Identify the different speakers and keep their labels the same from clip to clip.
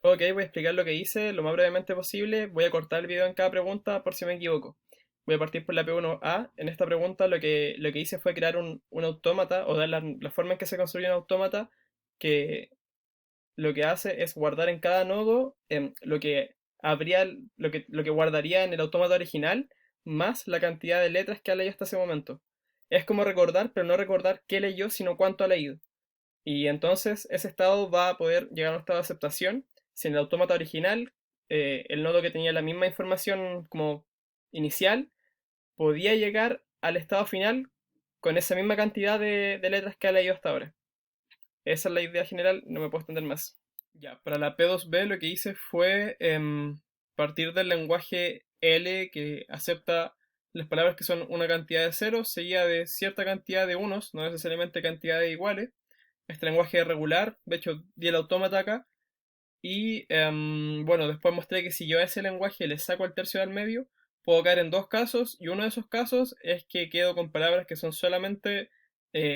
Speaker 1: Ok, voy a explicar lo que hice lo más brevemente posible. Voy a cortar el video en cada pregunta por si me equivoco. Voy a partir por la P1A. En esta pregunta lo que hice fue crear un autómata o dar la forma en que se construye un autómata que lo que hace es guardar en cada nodo lo que guardaría en el autómata original más la cantidad de letras que ha leído hasta ese momento. Es como recordar, pero no recordar qué leyó, sino cuánto ha leído. Y entonces ese estado va a poder llegar a un estado de aceptación si en el autómata original el nodo que tenía la misma información como inicial podía llegar al estado final con esa misma cantidad de letras que ha leído hasta ahora. Esa es la idea general, no me puedo extender más. Ya, para la P2B lo que hice fue partir del lenguaje L que acepta las palabras que son una cantidad de ceros, seguida de cierta cantidad de unos, no necesariamente cantidad de iguales. Este lenguaje es regular, de hecho di el autómata acá. Y bueno, después mostré que si yo a ese lenguaje le saco el tercio del medio, puedo caer en dos casos, y uno de esos casos es que quedo con palabras que son solamente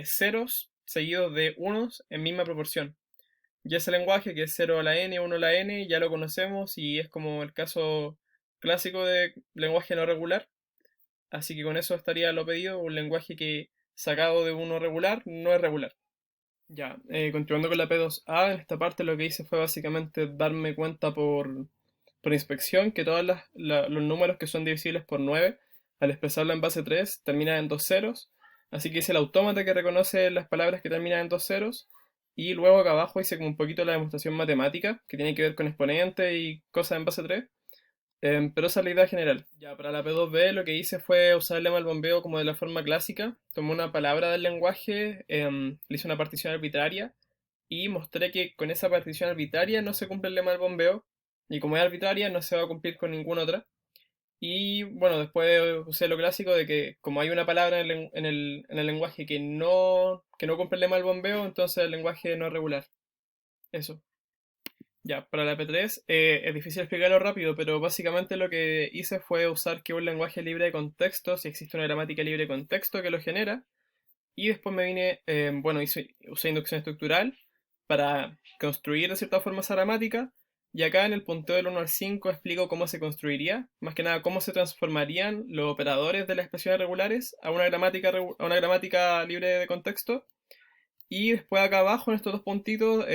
Speaker 1: ceros seguidos de unos en misma proporción. Y ese lenguaje, que es 0 a la n, 1 a la n, ya lo conocemos y es como el caso clásico de lenguaje no regular. Así que con eso estaría lo pedido, un lenguaje que sacado de uno regular no es regular. Ya, continuando con la P2A, en esta parte lo que hice fue básicamente darme cuenta por inspección que todos los números que son divisibles por 9 al expresarlo en base 3 terminan en dos ceros. Así que hice el autómata que reconoce las palabras que terminan en dos ceros. Y luego acá abajo hice como un poquito la demostración matemática, que tiene que ver con exponentes y cosas en base 3. Pero esa es la idea general. Ya, para la P2B lo que hice fue usar el lema del bombeo como de la forma clásica. Tomé una palabra del lenguaje, le hice una partición arbitraria y mostré que con esa partición arbitraria no se cumple el lema del bombeo. Y como es arbitraria, no se va a cumplir con ninguna otra. Y bueno, después usé lo clásico de que como hay una palabra en el lenguaje que no cumple el lema del bombeo, entonces el lenguaje no es regular. Eso. Ya, para la P3 es difícil explicarlo rápido, pero básicamente lo que hice fue usar que un lenguaje libre de contexto, si existe una gramática libre de contexto que lo genera, y después me vine, bueno, usé inducción estructural para construir de cierta forma esa gramática, y acá en el punteo del 1 al 5 explico cómo se construiría, más que nada cómo se transformarían los operadores de las expresiones regulares a una gramática libre de contexto, y después acá abajo, en estos dos puntitos,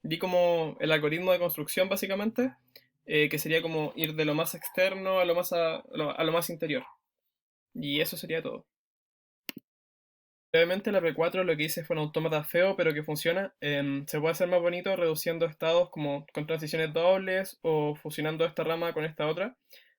Speaker 1: di como el algoritmo de construcción, básicamente, que sería como ir de lo más externo a lo más interior. Y eso sería todo. Brevemente, la P4 lo que hice fue un autómata feo, pero que funciona. Se puede hacer más bonito reduciendo estados como con transiciones dobles o fusionando esta rama con esta otra.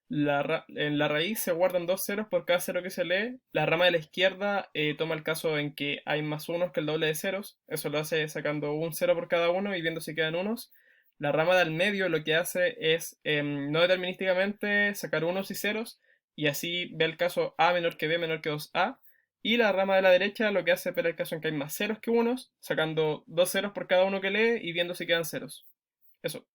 Speaker 1: En la raíz se guardan dos ceros por cada cero que se lee. La rama de la izquierda toma el caso en que hay más unos que el doble de ceros. Eso lo hace sacando un cero por cada uno y viendo si quedan unos. La rama del medio lo que hace es no determinísticamente sacar unos y ceros y así ve el caso A menor que B menor que 2A. Y la rama de la derecha lo que hace es ver el caso en que hay más ceros que unos, sacando dos ceros por cada uno que lee y viendo si quedan ceros. Eso.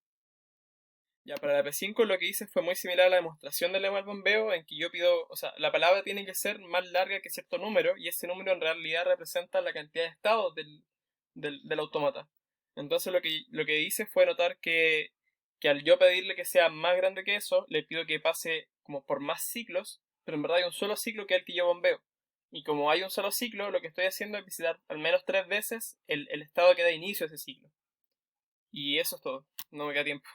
Speaker 1: Ya, para la P5 lo que hice fue muy similar a la demostración del lema del bombeo, en que yo pido, o sea, la palabra tiene que ser más larga que cierto número, y ese número en realidad representa la cantidad de estados del autómata. Entonces lo que hice fue notar que al yo pedirle que sea más grande que eso, le pido que pase como por más ciclos, pero en verdad hay un solo ciclo que es el que yo bombeo. Y como hay un solo ciclo, lo que estoy haciendo es visitar al menos tres veces el estado que da inicio a ese ciclo. Y eso es todo, no me queda tiempo.